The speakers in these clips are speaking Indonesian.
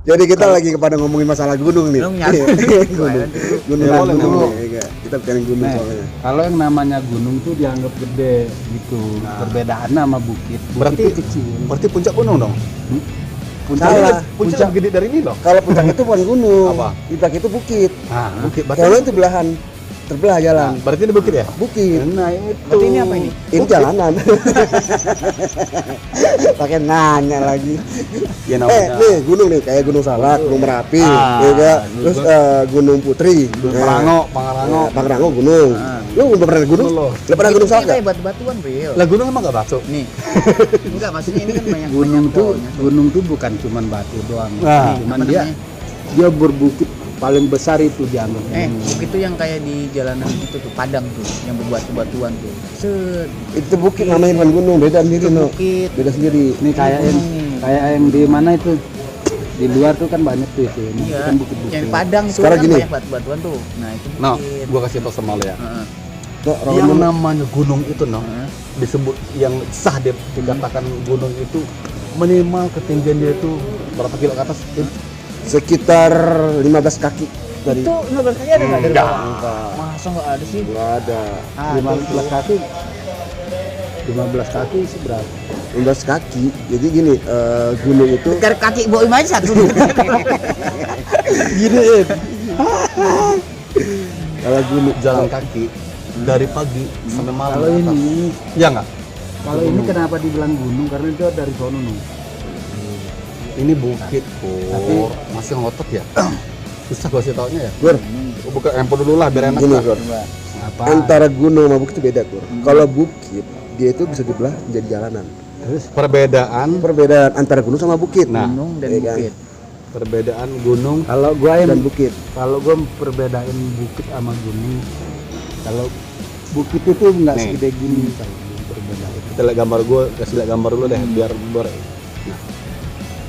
Jadi kita lagi kepada ngomongin masalah gunung nih. Gunungnya. Gunung. Kita bicara gunung soalnya. Kalau yang namanya gunung tuh dianggap gede gitu. Perbedaan sama bukit. Berarti Bukit itu kecil. Berarti puncak gunung dong? Salah. Puncak lebih gede dari ini loh. Kalau puncak itu bukan gunung. Apa? Puncak itu bukit. Nah, bukit. Kalau itu belahan, terbelah jalan. Berarti ini bukit ya? Bukit. Nah itu. Berarti ini apa ini? Ini jalanan. Pakai nanya lagi. Ya namanya. Nih gunung nih kayak Gunung Salak, Gunung Merapi, ya kan? Terus Gunung Putri, Pangrango gunung. Lu udah pernah gunung? Lu pernah gunung Salak? Kayak batu-batuan, Bro. Lah gunung emang gak batu? Nih. Enggak, maksudnya ini kan banyak Gunung tuh bukan cuman batu doang. Nah, cuman dia berbukit paling besar itu dianggap. Bukit tuh yang kayak di jalanan itu tuh Padang tuh, yang berbatu-batuan tuh. Set. Itu bukit namanya bukan gunung, beda sendiri no. Bukit. Beda sendiri. Ini kayak yang di mana itu? Di luar tuh kan banyak tuh itu. Ini Iya. kan bukit-bukit. Yang di Padang itu Sekarang kan gini. banyak batu-batuan tuh. Nah, itu bukit. Nah, gua kasih tau sama lo ya. Heeh. Yang namanya gunung itu disebut yang sah dikatakan gunung itu minimal ketinggian dia itu berapa kilo ke atas? Sekitar 15 kaki dari. Itu 15 kaki ada enggak dari Enggak. bawah? Masa enggak ada sih? Enggak ada. 15 kaki. 15 kaki sih berapa? 15 kaki. Jadi gini, gunung itu Dari kaki Boim aja satu. gini. Kalau gunung Jalan kaki dari pagi sampai malam. Kalau ke atas. ini, Ya nggak? kalau ini kenapa dibilang gunung? Karena itu dari sono nih. Ini bukit Pur. Masih ngotot ya? Susah gua sih taunya ya. Gur, Buka handphone dulu lah biar enak. gini lah. Gur. Apa? Antara gunung sama bukit itu beda Gur. Kalau bukit dia itu bisa dibelah menjadi jalanan. Terus Perbedaan antara gunung sama bukit. Nah, Gunung dan Iya kan? bukit. perbedaan gunung kalau gua Dan bukit. kalau gua perbedain bukit sama gunung. Kalau bukit itu nggak Nih. segede gini kalau perbedaan. kita lihat gambar gue kasih lihat gambar dulu deh biar nah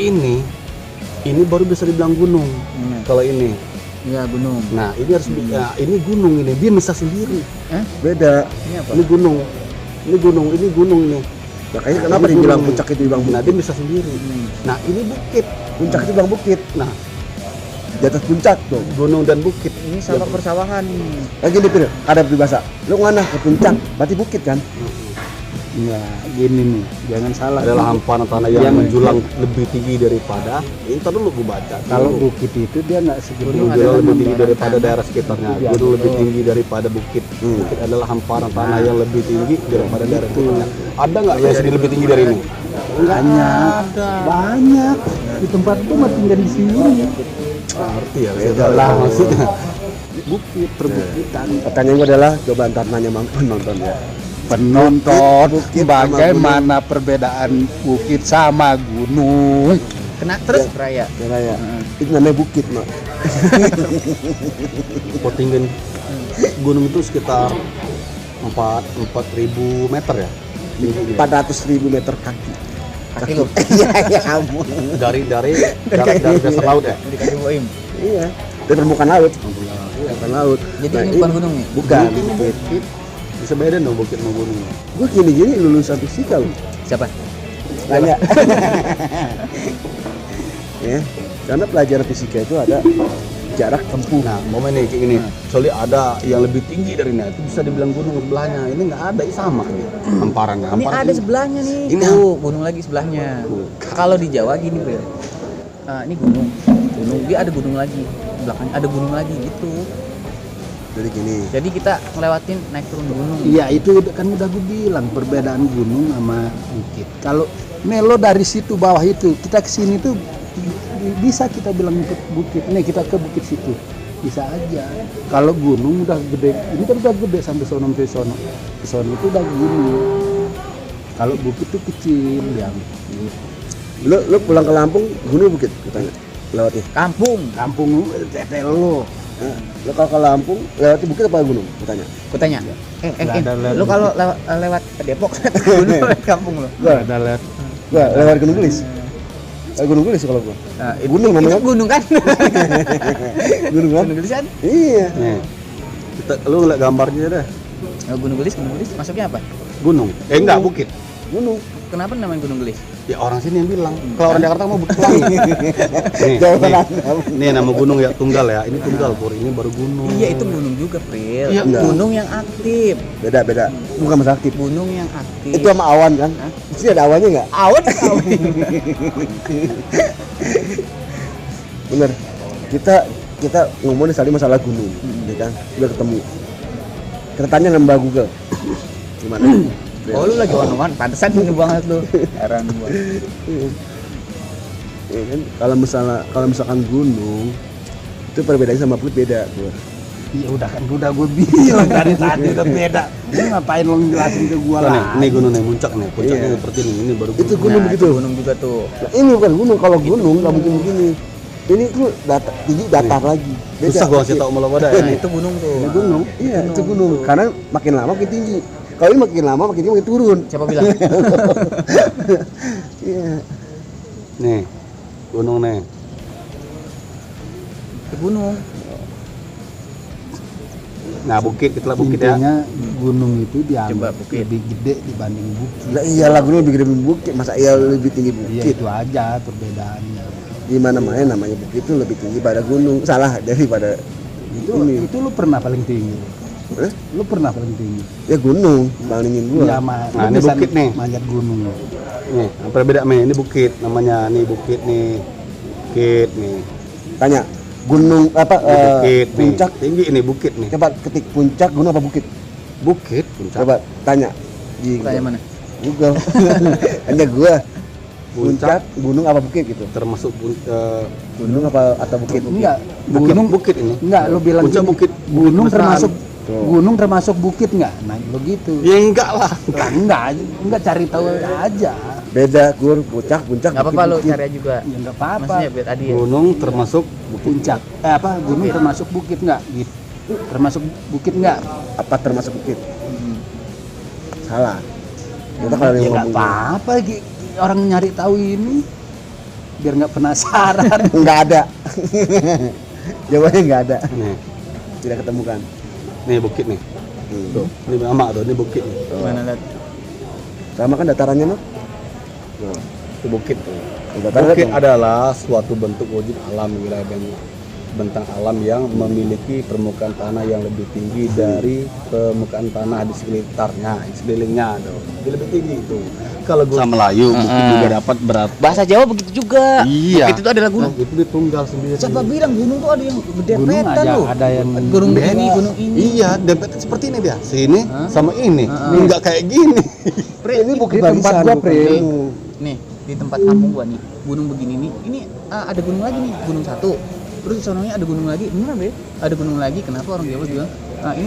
ini baru bisa dibilang gunung kalau ini Iya, gunung. nah ini harus nah, ini gunung ini dia bisa sendiri Beda. Ini apa? ini gunung ini Makanya kenapa Ini dibilang gunung. puncak itu dibilang nah bukit? dia bisa sendiri nah ini bukit Puncak itu dibilang bukit. nah Di atas puncak tuh. gunung dan bukit Ini sawah persawahan nih. Lagi nih Pir, ada peribahasa. Lu ngana ke puncak, berarti bukit kan? Nggak gini nih, jangan salah. adalah hamparan tanah yang Yang- menjulang lebih tinggi daripada ini ntar dulu gue baca Kalau dulu. bukit itu dia nggak segede Gunung Gunung adalah lebih tinggi hamparan daripada tanah. daerah sekitarnya. Itu Gunung diatur. lebih tinggi daripada bukit. Bukit adalah hamparan tanah yang lebih tinggi daripada daerah sekitarnya. Ada nggak yang sedikit lebih tinggi dari ini? banyak di tempat itu mah tinggal di sini. Ngerti ya? Beda Lah lah. maksudnya. Bukit perbukitan. Pertanyaan gue adalah coba ntar nanya sama penonton ya. Penonton, Bukit sama bagaimana perbedaan bukit sama gunung? Kena terus raya. Kira ya. Itu namanya bukit, Mak. Ketinggian gunung itu sekitar 4.000 meter ya. 400.000 meter kaki. Kaki lu. Iya, ya ampun. Dari dasar laut ya. Di kaki Boim. Iya. Dari permukaan laut. Iya, permukaan laut. Jadi Nah, ini bukan gunung nih. Bukan. Ini bukit. Bisa beda dong bukit sama gunung. Gue gini-gini lulusan fisika loh. Siapa? Tanya. Ya, karena pelajaran fisika itu ada jarak tempuh. Nah, momen nih kayak gini. Soalnya ada yang lebih tinggi dari ini, itu bisa dibilang gunung sebelahnya. Ini nggak ada, ini sama gitu. Hamparannya. Ini ada sebelahnya nih. Ini Tuh, gunung lagi sebelahnya. Kalau di Jawa gini, Bro. Ini gunung. Gunung dia ada gunung lagi. Belakangnya ada gunung lagi gitu. Jadi gini. Jadi kita ngelewatin naik turun gunung. Iya itu kan udah gue bilang perbedaan gunung sama bukit. Kalau Melo dari situ bawah itu kita ke sini tuh bisa kita bilang ke bukit. Nih kita ke bukit situ bisa aja. Kalau gunung udah gede, ini kan udah gede sampai sono sampai sono. Ke sono itu udah gunung. Kalau bukit tuh kecil yang Lu pulang ke Lampung, gunung bukit, gue tanya. Lewatnya. Kampung. kampung lu tetel lu. Nah, lu kalau ke Lampung, lewatnya bukit apa gunung? Gue tanya. Ku tanya. Nggak ada lewat Lu kalau lewat ke Depok gunung lewat kampung lu. Ada lihat Gua lewat Gunung Gelis. Gunung Gelis kalau gua. Nah, Gunung namanya. itu gunung kan? Gunung kan? Gunung Gelis kan? Iya. Nih. Lu lihat gambarnya deh. Gunung Gelis masuknya apa? Gunung. Enggak, bukit. gunung. Kenapa namanya Gunung Gelis? Ya orang sini yang bilang. Kalau orang Jakarta mau Bukit Pelangi. nih, Jawaban nih, Anda. nih nama gunung ya tunggal ya. Ini tunggal Pur, ini baru gunung. Iya itu gunung juga, Pril. Iya. Gunung yang aktif. Beda. Bukan Mas aktif. Gunung yang aktif. Itu sama awan kan? Di sini ada awannya nggak? awan. Bener. Kita ngomongin tadi masalah gunung, ya kan? Udah ketemu. Kita tanya Mbak Google. Gimana? Oh lu lagi one-on-one, pantesan ini banget lu. Heran gua. Ya kan? Kalau misalkan gunung itu perbedaannya sama bukit beda, Bro. Iya udah gue bilang dari tadi udah beda. Lu ngapain lo jelasin ke gua lah? Nih gunung nih puncak nih. Puncaknya Iya. seperti ini baru Itu gunung Nah, begitu. itu gunung juga tuh. Nah, ini bukan gunung. Kalau gunung nggak mungkin begini. Ini tuh tinggi datar lagi. Susah gua kasih tau malah pada Nah, ini. itu gunung tuh. Ini gunung. Iya, itu gunung. Karena makin lama makin tinggi. Kalau ini makin lama makin tinggi makin turun. Siapa bilang? Iya. Nih. Gunung nih. Itu gunung. Nah, bukit itulah bukit ya. Intinya gunung itu Coba dianggap bukit. lebih gede dibanding bukit. Lah iyalah gunung lebih gede dari bukit. Masa iya lebih tinggi Iya bukit? itu aja perbedaannya. Di mana-mana namanya bukit itu lebih tinggi pada gunung. Salah daripada ini. Itu lu pernah paling tinggi. Eh? Lu pernah paling tinggi. Ya gunung, bandingin gua. Iya, Nah, ini bukit nih. Manjat gunung. Nih, apa beda nih? Ini bukit namanya. Nih bukit nih. Bukit nih. Tanya, gunung apa Ini bukit nih. puncak? Tinggi ini bukit nih. Coba ketik puncak gunung apa bukit? Bukit puncak. Coba tanya di Tanya mana? Google. Hanya gua. Puncak gunung apa bukit gitu? Termasuk Gunung apa atau bukit? Enggak, gunung bukit ini. enggak lu bilang Puncak gini, bukit. gunung Mesra. termasuk Tuh. gunung termasuk bukit enggak? Nah, lo gitu. Ya enggak lah. Enggak cari tahu aja. Beda puncak Enggak apa-apa lu cari aja juga. Ya enggak apa-apa. Maksudnya biar tadi ya. Gunung termasuk Puncak. Gunung termasuk bukit enggak? Gitu. Termasuk bukit enggak? apa termasuk bukit? Salah. Kita kalau Ya yang enggak ngomong apa-apa orang nyari tahu ini biar nggak penasaran. enggak ada. Jawabannya enggak ada. nih. Tidak ketemukan. Nih bukit nih. Tuh, ini sama tuh, ini bukit nih. Mana lihat? Sama kan datarannya, no? Nah, Itu bukit tuh. dataran Bukit tuh. adalah suatu bentuk wujud alam wilayah dan bentang alam yang memiliki permukaan tanah yang lebih tinggi dari permukaan tanah di sekitarnya, di sekelilingnya tuh. Dia lebih tinggi itu. Kalau gua Melayu bukit juga dapat berat. Bahasa Jawa begitu juga. Iya. Bukit itu adalah gunung. Itu ditunggal sendiri. Siapa bilang gunung tuh ada yang gede Gunung petan lu? ada yang Gunung gede. ini, gunung ini. Iya, dempet seperti ini dia. Sini sama ini. Enggak kayak gini. Ini bukit Di tempat barisan, gua, bukan Pri. gunung. Nih, di tempat kampung gua nih, gunung begini nih. Ini ada gunung lagi nih, gunung satu. Terus di sononya ada gunung lagi. Beneran, Be? Ada gunung lagi. Kenapa orang Jawa bilang, ini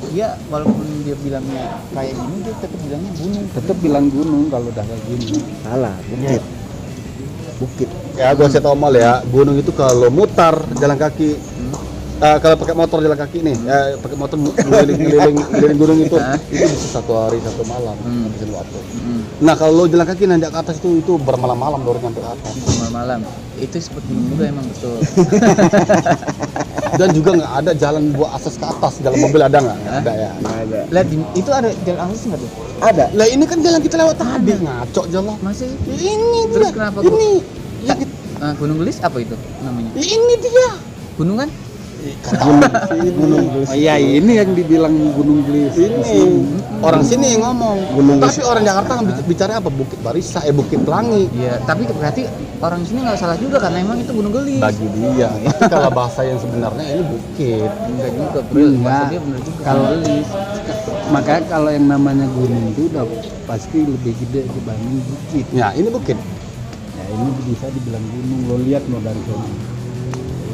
dia walaupun dia bilangnya kayak gini, dia tetap bilangnya gunung. tetap bilang gunung kalau udah kayak gini. Salah, bukit. Bukit. Ya, gua kasih tau mal ya, gunung itu kalau mutar jalan kaki, kalau pakai motor jalan kaki nih, pakai motor ngeliling gunung itu bisa 1 hari 1 malam habisin waktu. Nah kalau lo jalan kaki nanti ke atas itu bermalam-malam baru nyampe ke atas. Itu malam. Itu seperti gunung juga emang betul. Dan juga nggak ada jalan buat akses ke atas, jalan mobil ada nggak? Nggak ada ya. Nggak ada. Lihat itu ada jalan akses nggak tuh? Ada. Lah ini kan jalan kita lewat tadi, ngaco jalan. Masih. Ya, ini Terus dia. kenapa Ini. Ya, Gunung Gelis apa itu namanya? ini dia. Gunung kan? Gunung Oh iya, ini yang dibilang Gunung Gelis. Ini orang sini yang ngomong. Gunung Tapi orang Jakarta bicara apa? Bukit Barisa, Bukit Pelangi. Iya, tapi berarti orang sini nggak salah juga karena emang itu Gunung Gelis. Bagi dia. Tapi kalau bahasa yang sebenarnya ini bukit. Enggak juga, bro. Enggak. Bahasa dia bener juga. Kalau Gunung Gelis. makanya kalau yang namanya gunung itu udah pasti lebih gede dibanding bukit. Ya, ini bukit. Ya ini bisa dibilang gunung. Lo lihat lo dari sana.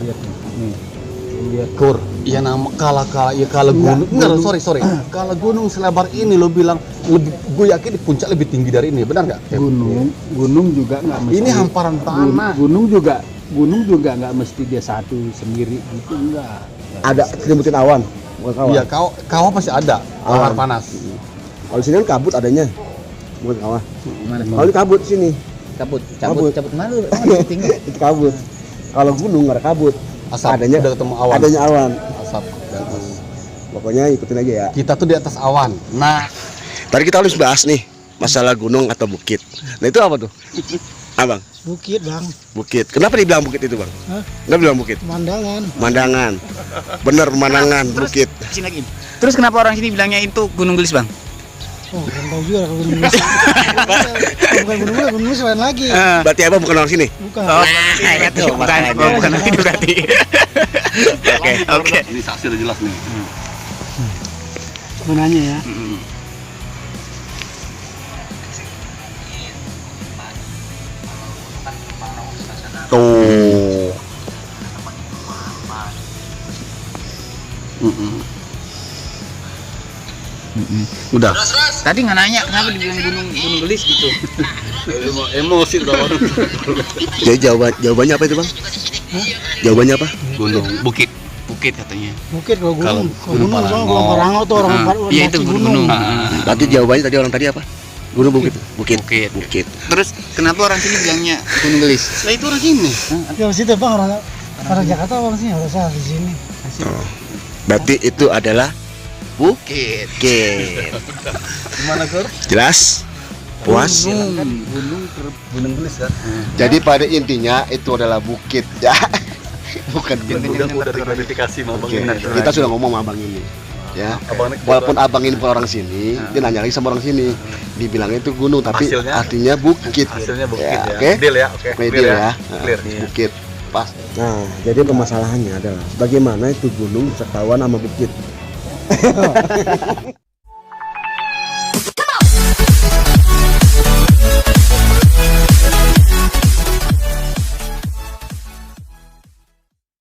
Lihat nih. Lihat. Kur. Ya nama kalau gunung. Enggak, sorry. Kalau gunung selebar ini lo bilang lebih, gue yakin di puncak lebih tinggi dari ini, benar nggak? Gunung juga nggak mesti. Ini hamparan tanah. Gunung juga nggak mesti dia satu sendiri gitu enggak. Ada selimutin awan. Bukan kawan. Iya, kawah pasti ada. Lahar Awan. panas. Kalau di sini kan kabut adanya. Bukan kawah. Mana? Kalau di kabut sini. Cabut Cabut. mana lu? Emang tinggi. Itu kabut. Kalau gunung nggak ada kabut. Asap. Adanya Udah ketemu awan. Adanya awan. Asap di atas. Pokoknya ikutin aja ya. Kita tuh di atas awan. Nah, Tadi kita harus bahas nih masalah gunung atau bukit. Nah itu apa tuh, abang? Bukit bang, Bukit. Kenapa dibilang bukit itu, bang? Hah? Kenapa bilang bukit? pemandangan. Pemandangan. Bener, pemandangan bukit. Sini lagi. Terus kenapa orang sini bilangnya itu Gunung Gelis, Bang? Oh, belum tahu juga kalau gunung Gelis. Bukan gunung Gelis lain lagi. Berarti abang bukan orang sini? Bukan. Oh, bukan itu berarti. Oke. Ini saksi udah jelas nih. Sebenarnya ya. Tuh. Udah. Tadi nggak nanya kenapa dibilang Gunung Gelis gitu. Emosi udah orang. Jadi jawabannya apa itu, bang? Jawabannya apa? Gunung. Bukit katanya. Bukit kalau gunung. Kalau Gunung gunung bang, Parango. kalau Parango tuh orang Iya itu mati gunung. Berarti jawabannya tadi orang tadi apa? Gunung bukit. Bukit. Bukit. Terus kenapa orang sini bilangnya Gunung Gelis? Lah itu orang sini. Ya situ bang orang Jakarta orang sini harus di sini. Oh. Berarti itu adalah Bukit. bukit. Gimana, Kur? Jelas? Puas? Gunung Gelis kan? Jadi pada intinya itu adalah bukit ya. Bukan gunung. Udah diklarifikasi sama Bang Oke, ini. kita sudah ngomong sama abang ini. Ya. Abangnya Walaupun abang ini bukan orang sini, dia nanya lagi sama orang sini. Dibilangnya itu gunung, tapi Hasilnya? artinya bukit. Hasilnya bukit Ya, ya. oke. Deal ya, oke. Media Clear ya. Clear. Bukit. Pas. Nah, jadi permasalahannya adalah bagaimana itu gunung bisa ketahuan sama bukit.